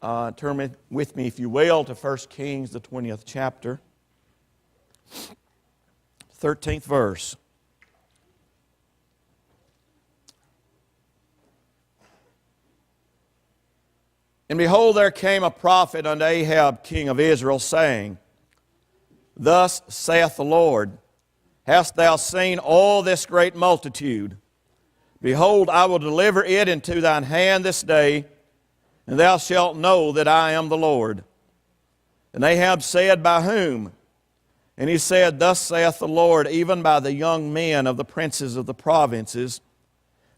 Turn with me, if you will, to 1 Kings, the 20th chapter, 13th verse. And behold, there came a prophet unto Ahab, king of Israel, saying, Thus saith the Lord, Hast thou seen all this great multitude? Behold, I will deliver it into thine hand this day, and thou shalt know that I am the Lord. And Ahab said, By whom? And he said, Thus saith the Lord, even by the young men of the princes of the provinces.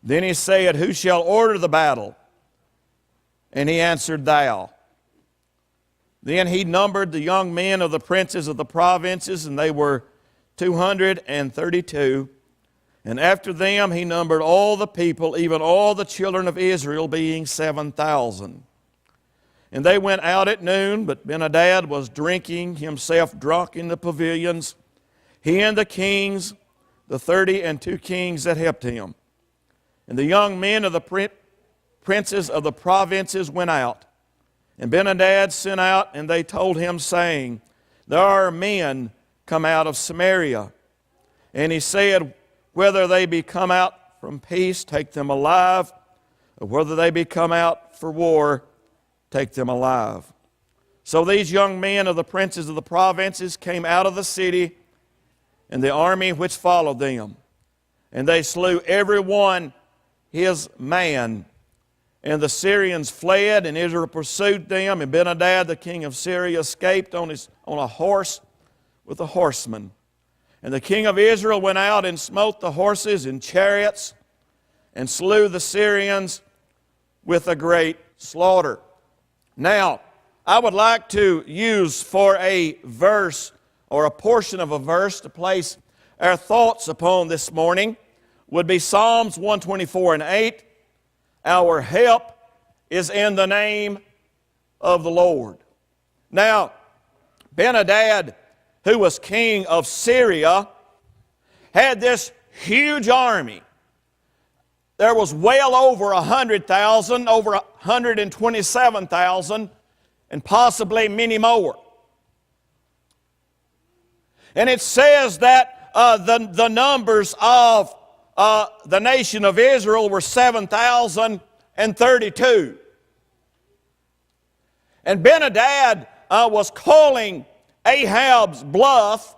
Then he said, Who shall order the battle? And he answered, Thou. Then he numbered the young men of the princes of the provinces, and they were 232. And after them he numbered all the people, even all the children of Israel, being 7,000. And they went out at noon, but Ben-hadad was drinking himself drunk in the pavilions, he and the kings, the 32 kings that helped him. And the young men of the princes of the provinces went out. And Ben-hadad sent out, and they told him, saying, There are men come out of Samaria. And he said, Whether they be come out from peace, take them alive, or whether they be come out for war, take them alive. So these young men of the princes of the provinces came out of the city, and the army which followed them. And they slew every one his man. And the Syrians fled, and Israel pursued them. And Ben-hadad, the king of Syria, escaped on a horse with a horseman. And the king of Israel went out and smote the horses and chariots, and slew the Syrians with a great slaughter. Now, I would like to use for a verse, or a portion of a verse, to place our thoughts upon this morning, would be Psalms 124:8. Our help is in the name of the Lord. Now, Ben-hadad, who was king of Syria, had this huge army. There was well over 100,000, over 127,000, and possibly many more. And it says that the numbers of the nation of Israel were 7,032. And Ben-hadad was calling Ahab's bluff,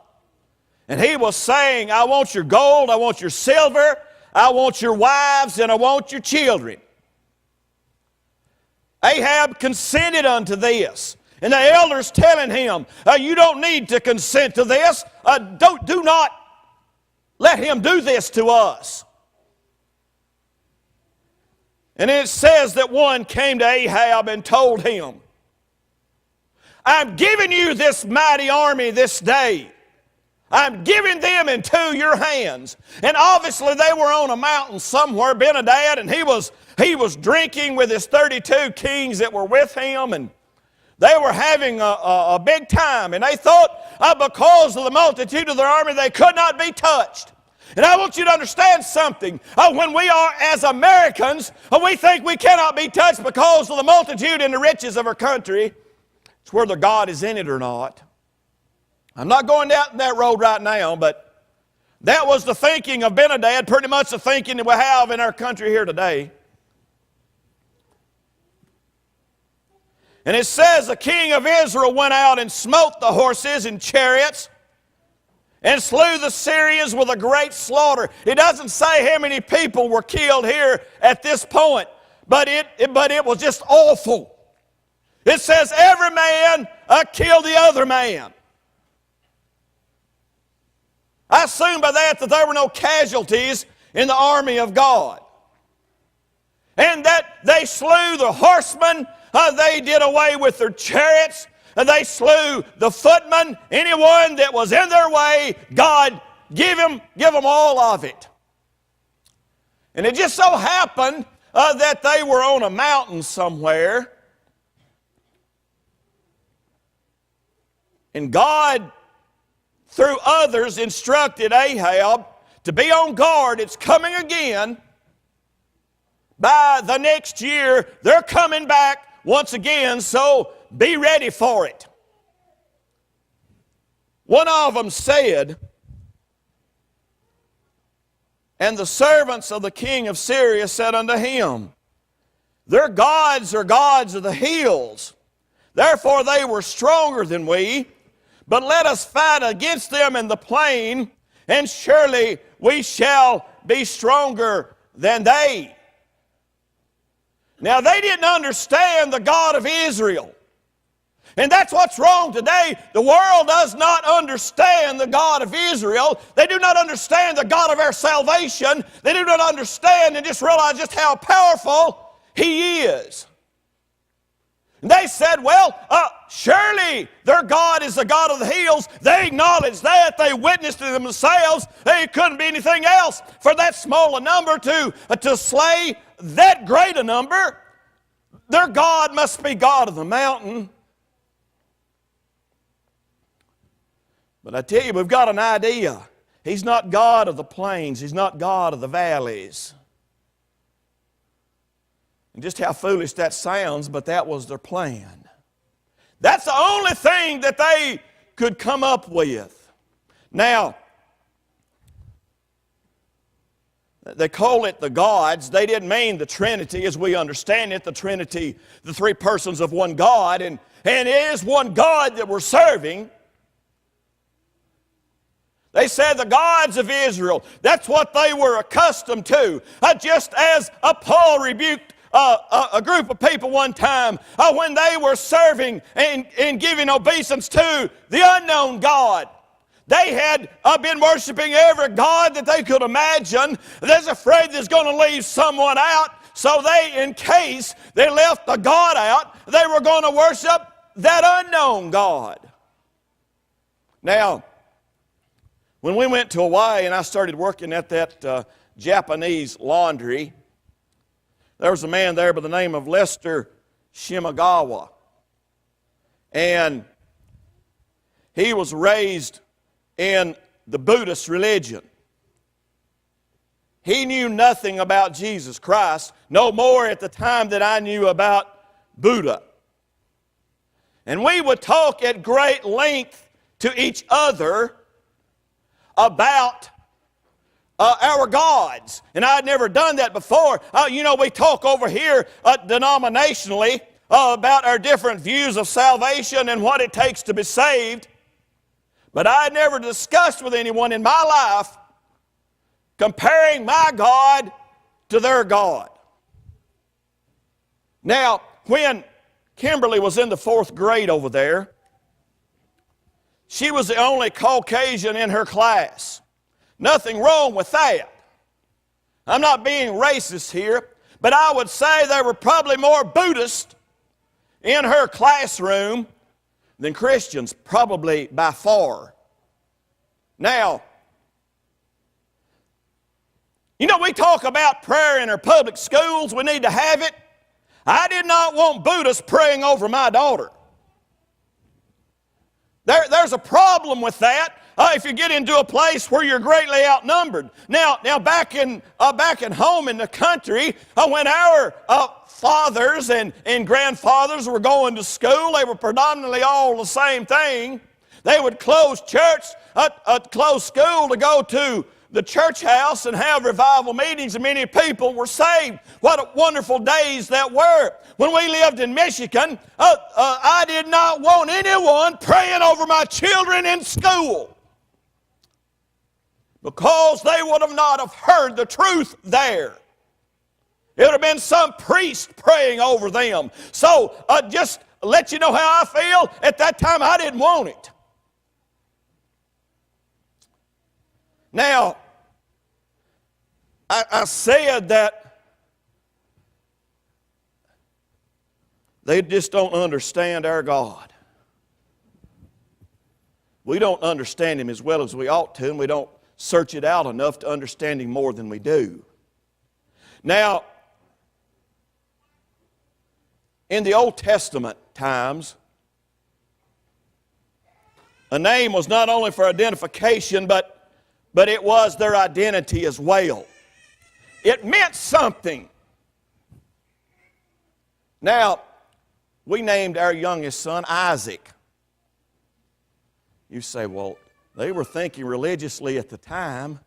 and he was saying, I want your gold, I want your silver, I want your wives, and I want your children. Ahab consented unto this. And the elders telling him, you don't need to consent to this. Do not let him do this to us. And it says that one came to Ahab and told him, I'm giving you this mighty army this day. I'm giving them into your hands. And obviously they were on a mountain somewhere, Ben-hadad, and he was drinking with his 32 kings that were with him, and they were having a big time. And they thought because of the multitude of their army, they could not be touched. And I want you to understand something. When we are, as Americans, we think we cannot be touched because of the multitude and the riches of our country, it's whether God is in it or not. I'm not going down that road right now, but that was the thinking of Ben-hadad, pretty much the thinking that we have in our country here today. And it says the king of Israel went out and smote the horses and chariots and slew the Syrians with a great slaughter. It doesn't say how many people were killed here at this point, but it was just awful. It says every man killed the other man. I assume by that there were no casualties in the army of God. And that they slew the horsemen, they did away with their chariots, and they slew the footmen, anyone that was in their way, God give them all of it. And it just so happened that they were on a mountain somewhere, and God, through others, instructed Ahab to be on guard. It's coming again. By the next year, they're coming back once again, so be ready for it. One of them said, and the servants of the king of Syria said unto him, their gods are gods of the hills. Therefore they were stronger than we. But let us fight against them in the plain, and surely we shall be stronger than they. Now they didn't understand the God of Israel. And that's what's wrong today. The world does not understand the God of Israel. They do not understand the God of our salvation. They do not understand and just realize just how powerful He is. And they said, well, surely their God is the God of the hills. They acknowledged that. They witnessed to themselves. They couldn't be anything else for that small a number to slay that great a number. Their God must be God of the mountain. But I tell you, we've got an idea. He's not God of the plains. He's not God of the valleys. And just how foolish that sounds, but that was their plan. That's the only thing that they could come up with. Now, they call it the gods. They didn't mean the Trinity as we understand it, the Trinity, the three persons of one God. And it is one God that we're serving. They said the gods of Israel. That's what they were accustomed to. Just as Paul rebuked a group of people one time when they were serving and giving obeisance to the unknown God. They had been worshiping every god that they could imagine. They're afraid there's going to leave someone out. So they, in case they left the God out, they were going to worship that unknown God. Now, when we went to Hawaii and I started working at that Japanese laundry, there was a man there by the name of Lester Shimagawa. And he was raised in the Buddhist religion. He knew nothing about Jesus Christ, no more at the time that I knew about Buddha. And we would talk at great length to each other about our gods. And I had never done that before. We talk over here denominationally about our different views of salvation and what it takes to be saved. But I had never discussed with anyone in my life comparing my God to their God. Now, when Kimberly was in the 4th grade over there, she was the only Caucasian in her class. Nothing wrong with that. I'm not being racist here, but I would say there were probably more Buddhists in her classroom than Christians, probably by far. Now, we talk about prayer in our public schools. We need to have it. I did not want Buddhists praying over my daughter. There's a problem with that if you get into a place where you're greatly outnumbered. Now back at home in the country, when our fathers and grandfathers were going to school, they were predominantly all the same thing. They would close church, close school to go to the church house and have revival meetings, and many people were saved. What wonderful days that were. When we lived in Michigan, I did not want anyone praying over my children in school, because they would have not have heard the truth there. It would have been some priest praying over them. So just let you know how I feel. At that time, I didn't want it. Now, I said that they just don't understand our God. We don't understand Him as well as we ought to, and we don't search it out enough to understand Him more than we do. Now, in the Old Testament times, a name was not only for identification, but it was their identity as well. It meant something. Now, We named our youngest son Isaac. You say, well, they were thinking religiously at the time.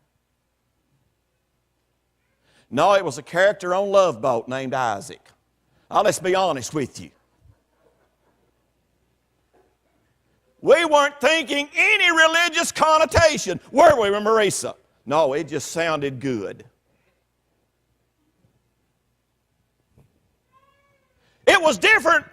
No, it was a character on Love Boat named Isaac. Now, let's be honest with you. We weren't thinking any religious connotation, were we, Marisa? No, it just sounded good. It was different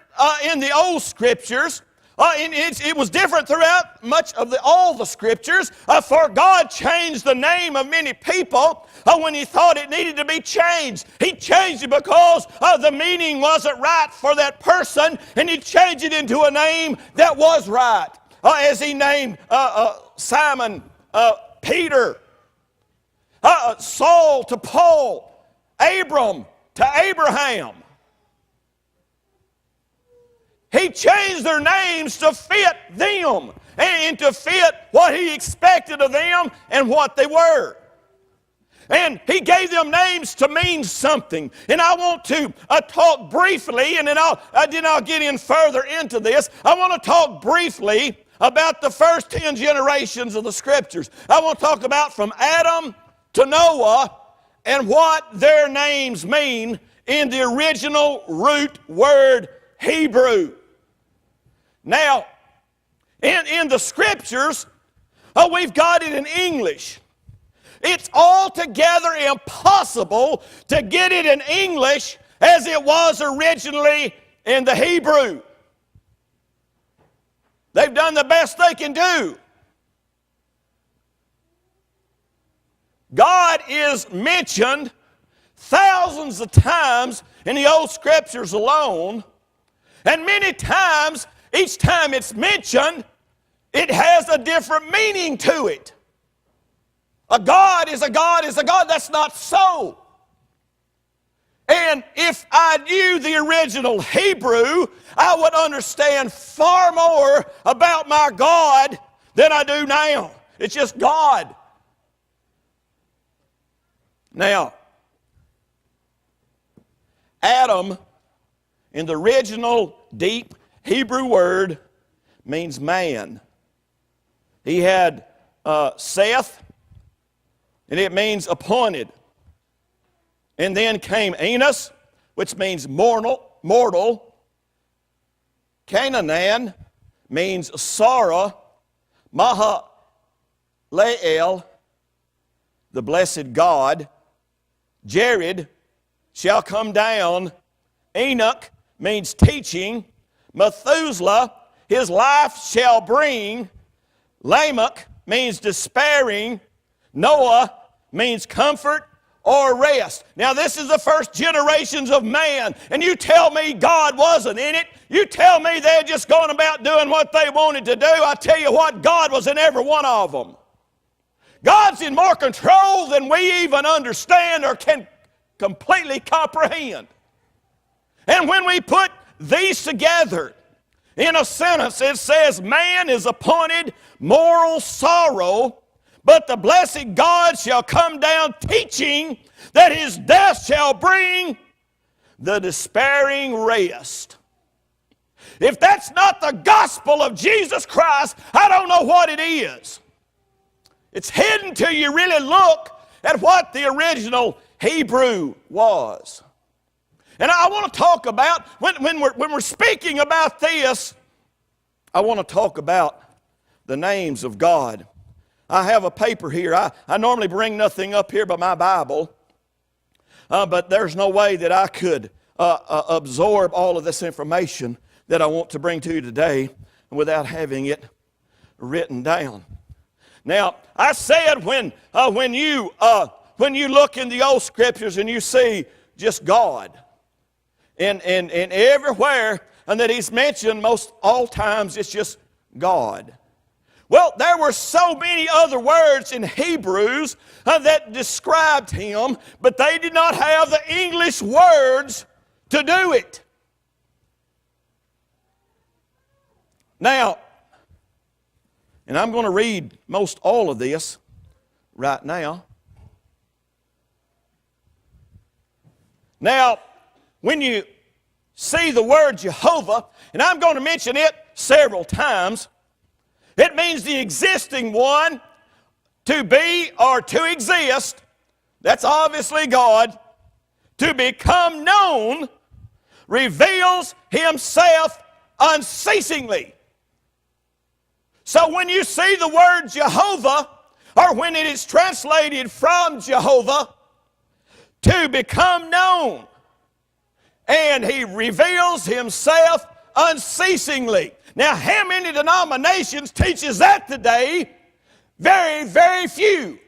in the old scriptures. It was different throughout much of all the scriptures, for God changed the name of many people when He thought it needed to be changed. He changed it because the meaning wasn't right for that person, and He changed it into a name that was right. As He named Simon Peter, Saul to Paul, Abram to Abraham. He changed their names to fit them and to fit what He expected of them and what they were. And He gave them names to mean something. And I want to talk briefly, and then I'll get in further into this. I want to talk briefly about the first 10 generations of the Scriptures. I want to talk about from Adam to Noah and what their names mean in the original root word Hebrew. Now, in the Scriptures, we've got it in English. It's altogether impossible to get it in English as it was originally in the Hebrew. They've done the best they can do. God is mentioned thousands of times in the old Scriptures alone, and many times, each time it's mentioned, it has a different meaning to it. A God is a God is a God. That's not so. And if I knew the original Hebrew, I would understand far more about my God than I do now. It's just God. Now, Adam, in the original deep Hebrew word, means man. He had Seth, and it means appointed. And then came Enos, which means mortal. Canaan means sorrow. Mahaleel, the blessed God. Jared shall come down. Enoch means teaching. Methuselah, his life shall bring. Lamech means despairing. Noah means comfort or rest. Now this is the first generations of man, and you tell me God wasn't in it. You tell me they're just going about doing what they wanted to do. I tell you what, God was in every one of them. God's in more control than we even understand or can completely comprehend. And when we put these together in a sentence, it says, man is appointed moral sorrow, but the blessed God shall come down teaching that His death shall bring the despairing rest. If that's not the gospel of Jesus Christ, I don't know what it is. It's hidden till you really look at what the original Hebrew was. And I want to talk about, when we're speaking about this, I want to talk about the names of God. I have a paper here. I normally bring nothing up here but my Bible, but there's no way that I could absorb all of this information that I want to bring to you today without having it written down. Now, I said when you look in the old Scriptures and you see just God, and everywhere and that He's mentioned, most all times it's just God. Well, there were so many other words in Hebrews that described Him, but they did not have the English words to do it. Now, and I'm going to read most all of this right now. Now, when you see the word Jehovah, and I'm going to mention it several times, it means the existing one, to be or to exist. That's obviously God. To become known, reveals himself unceasingly. So when you see the word Jehovah, or when it is translated from Jehovah, to become known, and he reveals himself unceasingly. Now, how many denominations teaches that today? Very, very few.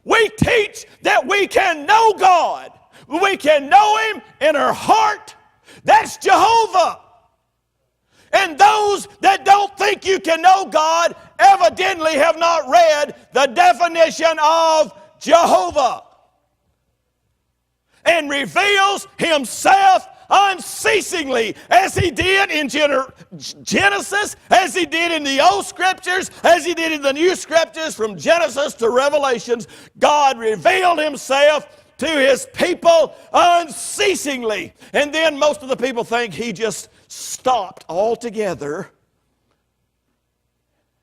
We teach that we can know God. We can know him in our heart. That's Jehovah. And those that don't think you can know God evidently have not read the definition of Jehovah. And reveals himself unceasingly, as he did in Genesis, as he did in the Old Scriptures, as he did in the New Scriptures, from Genesis to Revelations. God revealed himself to his people unceasingly. And then most of the people think he just stopped altogether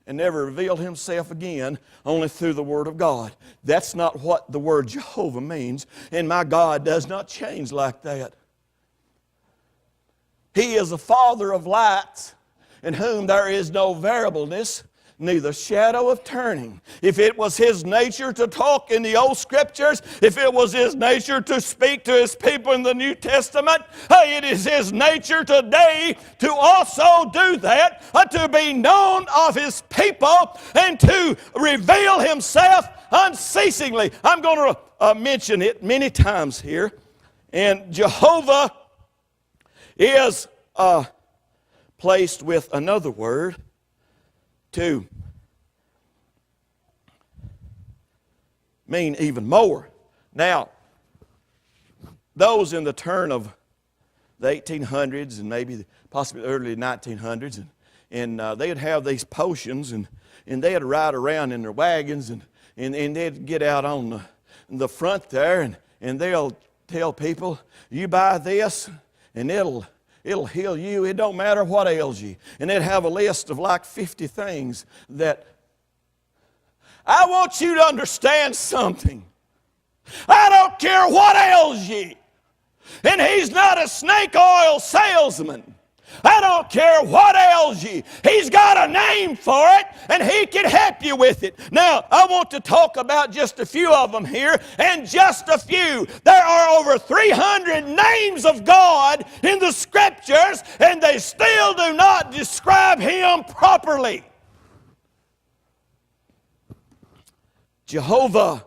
and never revealed himself again, only through the Word of God. That's not what the word Jehovah means, and my God does not change like that. He is the Father of lights, in whom there is no variableness, neither shadow of turning. If it was his nature to talk in the Old Scriptures, if it was his nature to speak to his people in the New Testament, it is his nature today to also do that, to be known of his people and to reveal himself unceasingly. I'm going to mention it many times here. And Jehovah is placed with another word to mean even more. Now, those in the turn of the 1800s and maybe possibly early 1900s, and they'd have these potions, and they'd ride around in their wagons, and they'd get out on the front there, and they'll tell people, you buy this, and it'll heal you. It don't matter what ails you. And they'd have a list of like 50 things that... I want you to understand something. I don't care what ails you. And he's not a snake oil salesman. I don't care what ails you. He's got a name for it, and he can help you with it. Now, I want to talk about just a few of them here, and just a few. There are over 300 names of God in the Scriptures, and they still do not describe him properly. Jehovah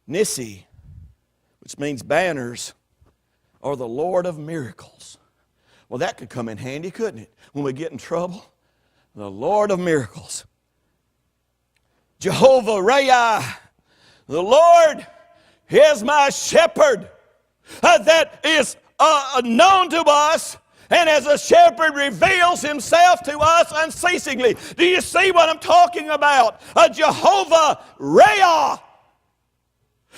Nissi, which means banners, or the Lord of miracles. Well, that could come in handy, couldn't it? When we get in trouble, the Lord of miracles. Jehovah Ra'ah, the Lord is my shepherd. That is known to us, and as a shepherd reveals himself to us unceasingly. Do you see what I'm talking about? A Jehovah Ra'ah.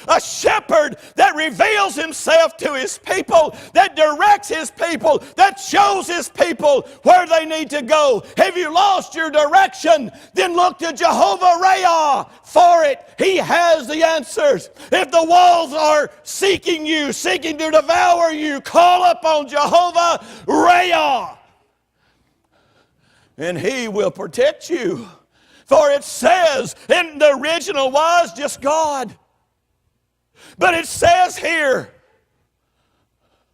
A shepherd that reveals himself to his people, that directs his people, that shows his people where they need to go. Have you lost your direction? Then look to Jehovah Ra'ah for it. He has the answers. If the wolves are seeking you, seeking to devour you, call upon Jehovah Ra'ah, and he will protect you. For it says, and the original was just God. But it says here,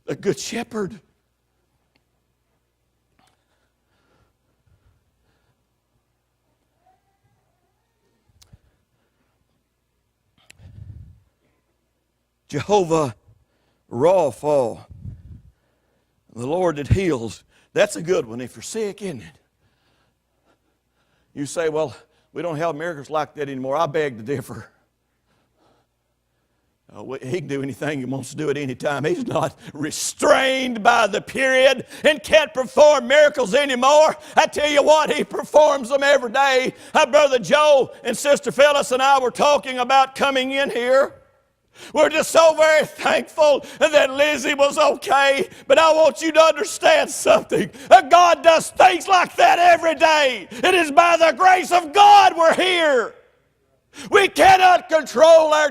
the Good Shepherd. Jehovah Rapha, the Lord that heals. That's a good one if you're sick, isn't it? You say, well, we don't have miracles like that anymore. I beg to differ. He can do anything he wants to do at any time. He's not restrained by the period and can't perform miracles anymore. I tell you what, he performs them every day. Brother Joe and Sister Phyllis and I were talking about coming in here. We're just so very thankful that Lizzie was okay. But I want you to understand something. God does things like that every day. It is by the grace of God we're here. We cannot control our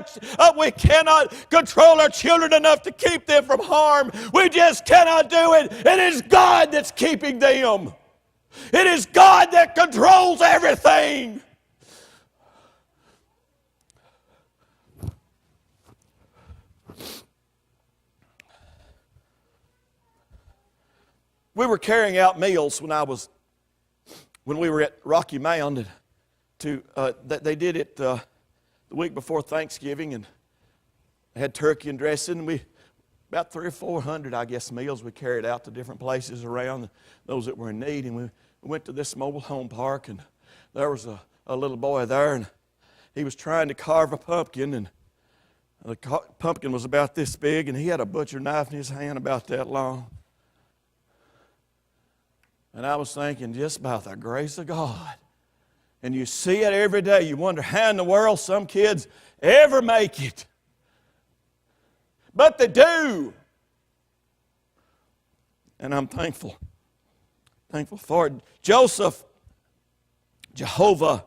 children enough to keep them from harm. We just cannot do it. It is God that's keeping them. It is God that controls everything. We were carrying out meals when we were at Rocky Mound. They did it the week before Thanksgiving, and they had turkey and dressing. About 300 or 400, I guess, meals we carried out to different places around, those that were in need. And we went to this mobile home park, and there was a little boy there, and he was trying to carve a pumpkin, and the pumpkin was about this big, and he had a butcher knife in his hand about that long. And I was thinking, just about the grace of God. And you see it every day. You wonder how in the world some kids ever make it. But they do. And I'm thankful. Thankful for it. Joseph, Jehovah,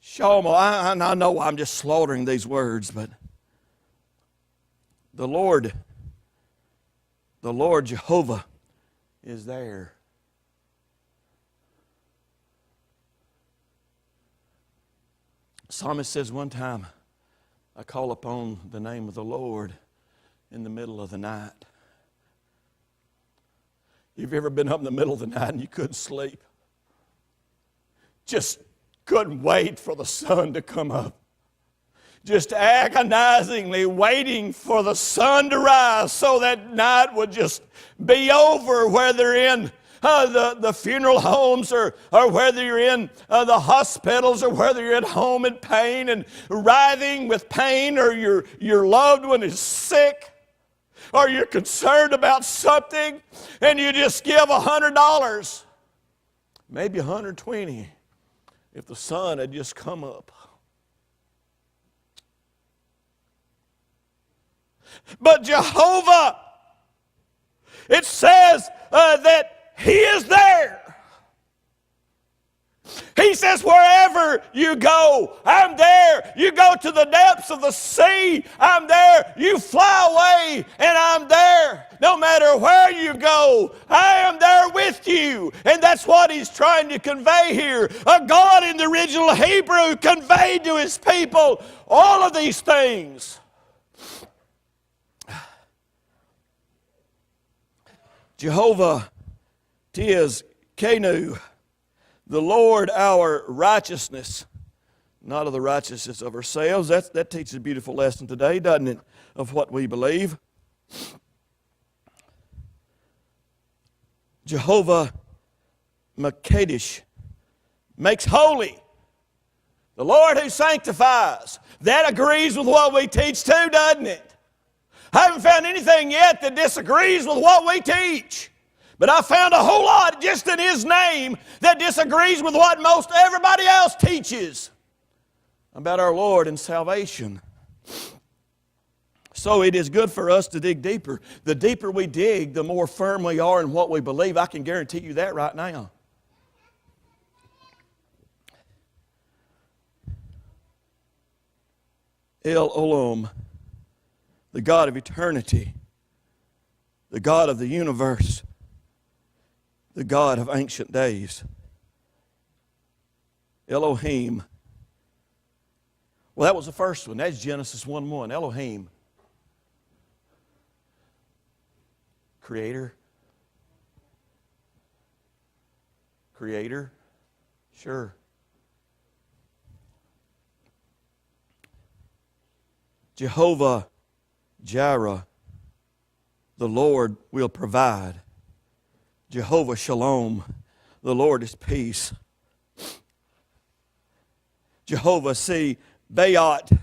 Shalom. I know I'm just slaughtering these words, but the Lord Jehovah is there. The psalmist says one time, I call upon the name of the Lord in the middle of the night. You've ever been up in the middle of the night and you couldn't sleep? Just couldn't wait for the sun to come up. Just agonizingly waiting for the sun to rise so that night would just be over, whether in the funeral homes or whether you're in the hospitals or whether you're at home in pain and writhing with pain, or your loved one is sick, or you're concerned about something and you just give $100, maybe $120 if the sun had just come up. But Jehovah, it says that He is there. He says, wherever you go, I'm there. You go to the depths of the sea, I'm there. You fly away, and I'm there. No matter where you go, I am there with you. And that's what He's trying to convey here. God in the original Hebrew conveyed to His people all of these things. Jehovah Tizkenu, the Lord our righteousness, not of the righteousness of ourselves. That teaches a beautiful lesson today, doesn't it, of what we believe. Jehovah Makadesh, makes holy. The Lord who sanctifies. That agrees with what we teach too, doesn't it? I haven't found anything yet that disagrees with what we teach. But I found a whole lot just in His name that disagrees with what most everybody else teaches about our Lord and salvation. So it is good for us to dig deeper. The deeper we dig, the more firm we are in what we believe. I can guarantee you that right now. El Olam, the God of eternity, the God of the universe, the God of ancient days. Elohim. Well, that was the first one. That's Genesis 1:1. Elohim. Creator. Creator. Sure. Jehovah Jireh, the Lord will provide. Jehovah Shalom, the Lord is peace. Jehovah Baat,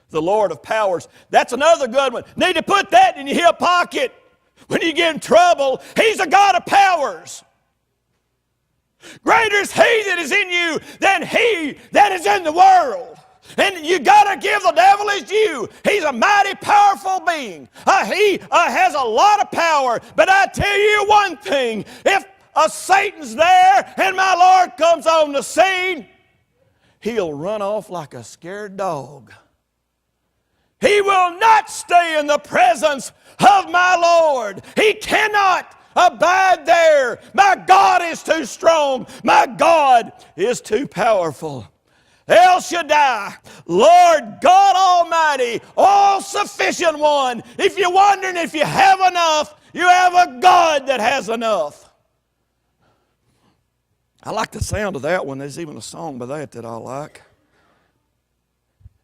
the Lord of powers. That's another good one. Need to put that in your hip pocket when you get in trouble. He's a God of powers. Greater is He that is in you than he that is in the world. And you got to give the devil his due. He's a mighty powerful being. He has a lot of power. But I tell you one thing, if Satan's there and my Lord comes on the scene, he'll run off like a scared dog. He will not stay in the presence of my Lord. He cannot abide there. My God is too strong. My God is too powerful. El Shaddai, Lord God Almighty, all-sufficient one. If you're wondering if you have enough, you have a God that has enough. I like the sound of that one. There's even a song by that I like.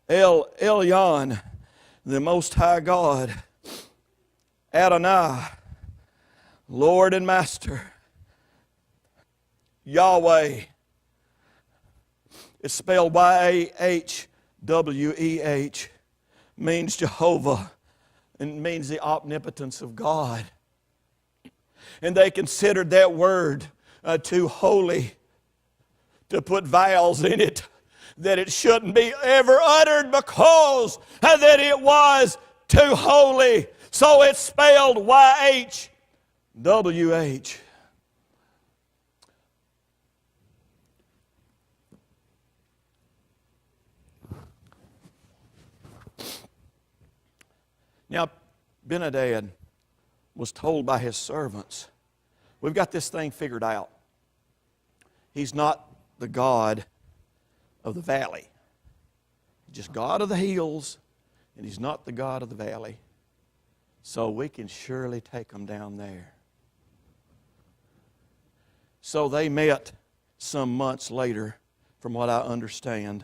El Elyon, the Most High God. Adonai, Lord and Master. Yahweh. It's spelled Y-A-H-W-E-H. Means Jehovah. And means the omnipotence of God. And they considered that word too holy to put vowels in it, that it shouldn't be ever uttered because that it was too holy. So it's spelled Y-H-W-H. Now, Ben-Hadad was told by his servants, we've got this thing figured out. He's not the God of the valley. He's just God of the hills, and He's not the God of the valley. So we can surely take him down there. So they met some months later, from what I understand,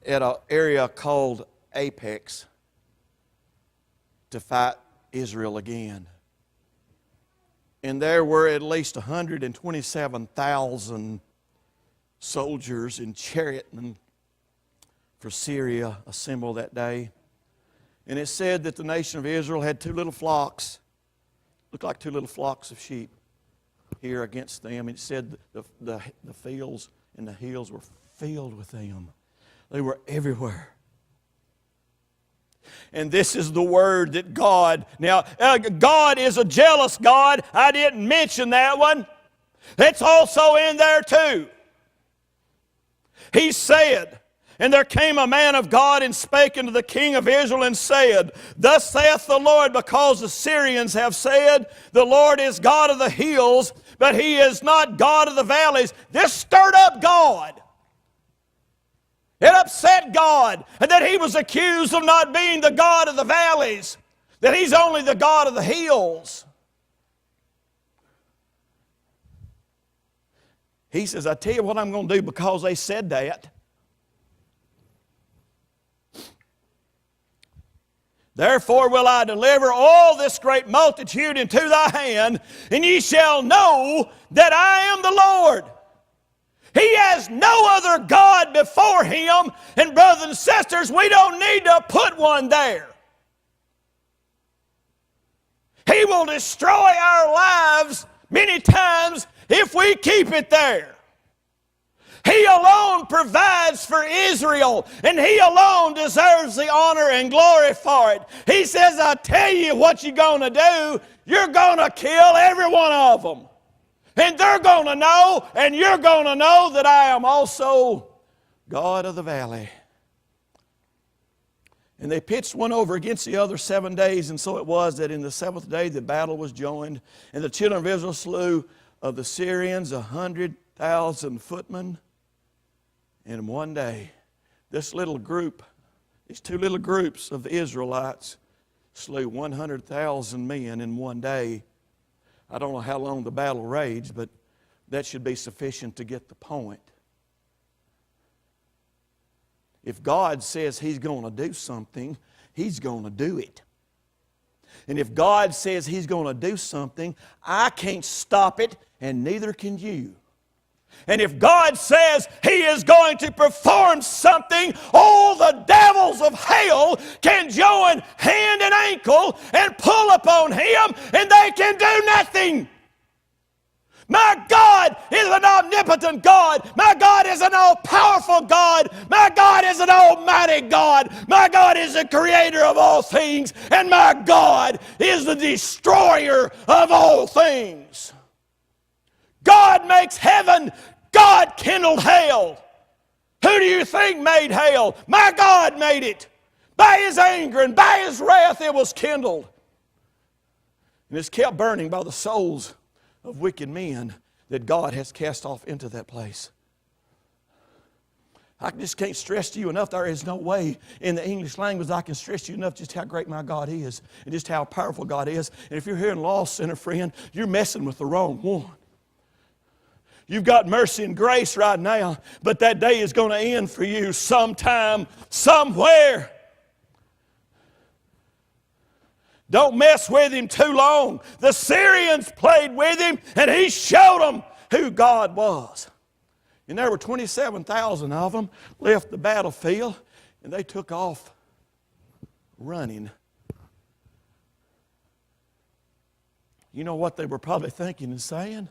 at an area called Apex to fight Israel again. And there were at least 127,000 soldiers and chariotmen for Syria assembled that day. And it said that the nation of Israel had two little flocks, looked like two little flocks of sheep here against them. And it said the fields and the hills were filled with them. They were everywhere. And this is the word that God, now God is a jealous God. I didn't mention that one. It's also in there too. He said, and there came a man of God and spake unto the king of Israel and said, Thus saith the Lord, because the Syrians have said, The Lord is God of the hills, but He is not God of the valleys. This stirred up God. It upset God, and that He was accused of not being the God of the valleys, that He's only the God of the hills. He says, I tell you what I'm going to do because they said that. Therefore will I deliver all this great multitude into thy hand, and ye shall know that I am the Lord. He has no other God before Him. And brothers and sisters, we don't need to put one there. He will destroy our lives many times if we keep it there. He alone provides for Israel, and He alone deserves the honor and glory for it. He says, I tell you what you're going to do. You're going to kill every one of them. And they're going to know, and you're going to know that I am also God of the valley. And they pitched one over against the other 7 days, and so it was that in the seventh day the battle was joined, and the children of Israel slew of the Syrians 100,000 footmen in one day. This little group, these two little groups of the Israelites slew 100,000 men in one day. I don't know how long the battle raged, but that should be sufficient to get the point. If God says He's going to do something, He's going to do it. And if God says He's going to do something, I can't stop it, and neither can you. And if God says He is going to perform something, all the devils of hell can join hand and ankle and pull upon Him, and they can do nothing. My God is an omnipotent God. My God is an all-powerful God. My God is an almighty God. My God is the creator of all things. And my God is the destroyer of all things. God makes heaven. God kindled hell. Who do you think made hell? My God made it. By His anger and by His wrath it was kindled. And it's kept burning by the souls of wicked men that God has cast off into that place. I just can't stress to you enough, there is no way in the English language I can stress to you enough just how great my God is and just how powerful God is. And if you're here in Lost Center, friend, you're messing with the wrong one. You've got mercy and grace right now, but that day is going to end for you sometime, somewhere. Don't mess with him too long. The Syrians played with him, and he showed them who God was. And there were 27,000 of them left the battlefield, and they took off running. You know what they were probably thinking and saying?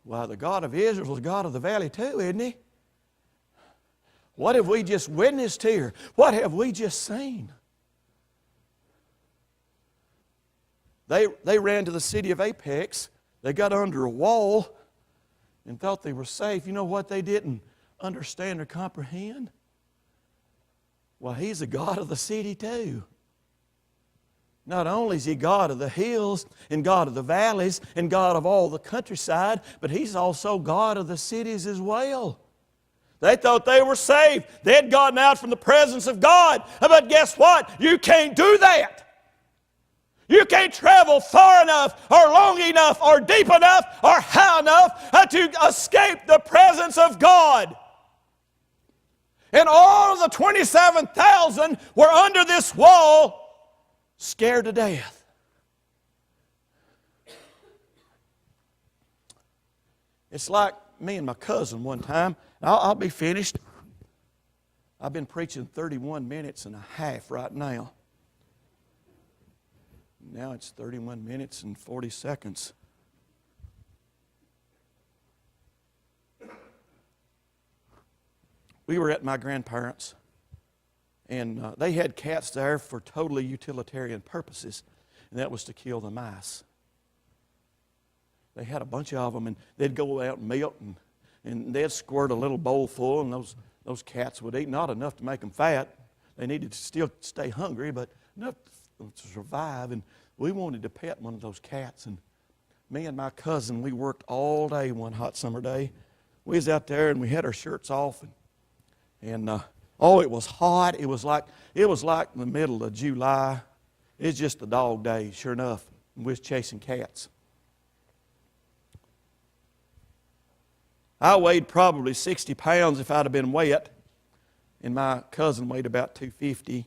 Well, the God of Israel is the God of the valley too, isn't He? What have we just witnessed here? What have we just seen? They ran to the city of Apex. They got under a wall and thought they were safe. You know what they didn't understand or comprehend? Well, He's the God of the city too. Not only is He God of the hills and God of the valleys and God of all the countryside, but He's also God of the cities as well. They thought they were saved. They had gotten out from the presence of God. But guess what? You can't do that. You can't travel far enough or long enough or deep enough or high enough to escape the presence of God. And all of the 27,000 were under this wall, scared to death. It's like me and my cousin one time. I'll be finished. I've been preaching 31 minutes and a half right now. Now it's 31 minutes and 40 seconds. We were at my grandparents', and they had cats there for totally utilitarian purposes, and that was to kill the mice. They had a bunch of them, and they'd go out and milk, and they'd squirt a little bowl full, and those cats would eat. Not enough to make them fat. They needed to still stay hungry, but enough to survive. And we wanted to pet one of those cats, and me and my cousin, we worked all day one hot summer day. We was out there, and we had our shirts off, and it was hot. It was like the middle of July. It's just a dog day, sure enough. And we was chasing cats. I weighed probably 60 pounds if I'd have been wet, and my cousin weighed about 250.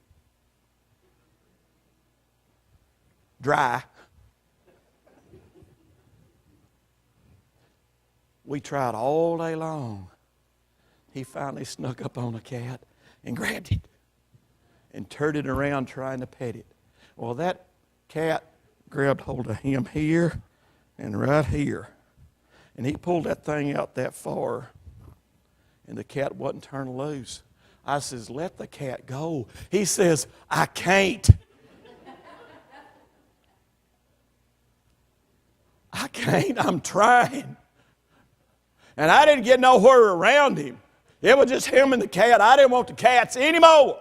Dry. We tried all day long. He finally snuck up on a cat and grabbed it and turned it around trying to pet it. Well, that cat grabbed hold of him here and right here. And he pulled that thing out that far, and the cat wasn't turning loose. I says, let the cat go. He says, I can't. I can't, I'm trying. And I didn't get nowhere around him. It was just him and the cat. I didn't want the cats anymore.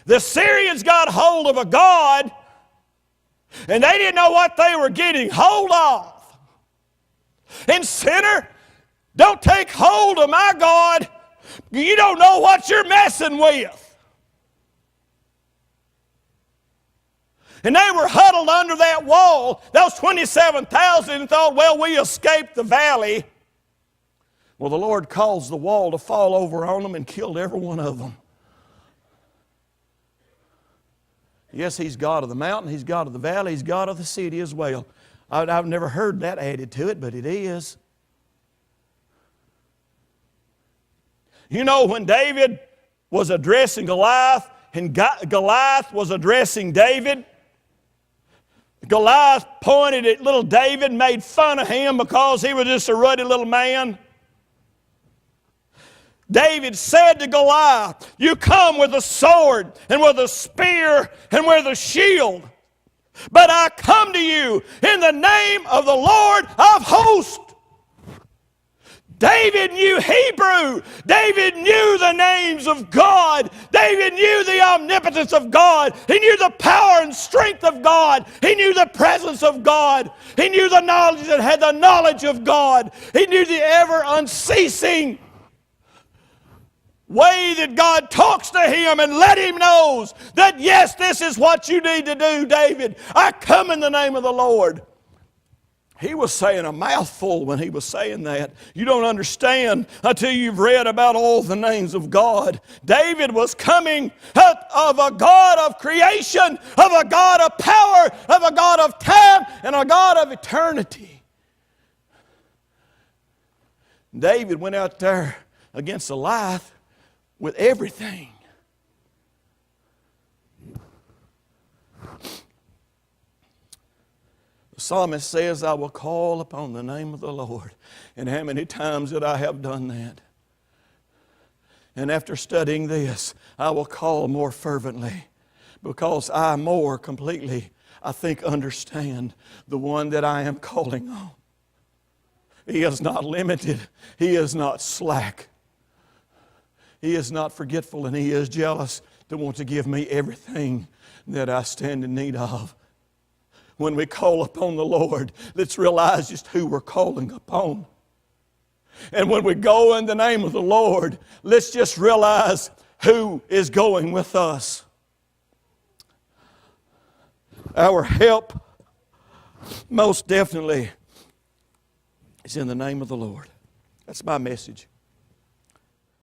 The Syrians got hold of a god, and they didn't know what they were getting hold of. And sinner, don't take hold of my God. You don't know what you're messing with. And they were huddled under that wall, those 27,000, and thought, well, we escaped the valley. Well, the Lord caused the wall to fall over on them and killed every one of them. Yes, He's God of the mountain, He's God of the valley, He's God of the city as well. I've never heard that added to it, but it is. You know, when David was addressing Goliath and Goliath was addressing David, Goliath pointed at little David, made fun of him because he was just a ruddy little man. David said to Goliath, you come with a sword and with a spear and with a shield, but I come to you in the name of the Lord of hosts. David knew Hebrew. David knew the names of God. David knew the omnipotence of God. He knew the power and strength of God. He knew the presence of God. He knew the knowledge that had the knowledge of God. He knew the ever unceasing way that God talks to him and let him know that, yes, this is what you need to do, David. I come in the name of the Lord. He was saying a mouthful when he was saying that. You don't understand until you've read about all the names of God. David was coming of a God of creation, of a God of power, of a God of time, and a God of eternity. David went out there against Goliath with everything. The psalmist says, I will call upon the name of the Lord. And how many times did I have done that? And after studying this, I will call more fervently, because I more completely, I think, understand the one that I am calling on. He is not limited. He is not slack. He is not forgetful, and He is jealous to want to give me everything that I stand in need of. When we call upon the Lord, let's realize just who we're calling upon. And when we go in the name of the Lord, let's just realize who is going with us. Our help, most definitely, is in the name of the Lord. That's my message.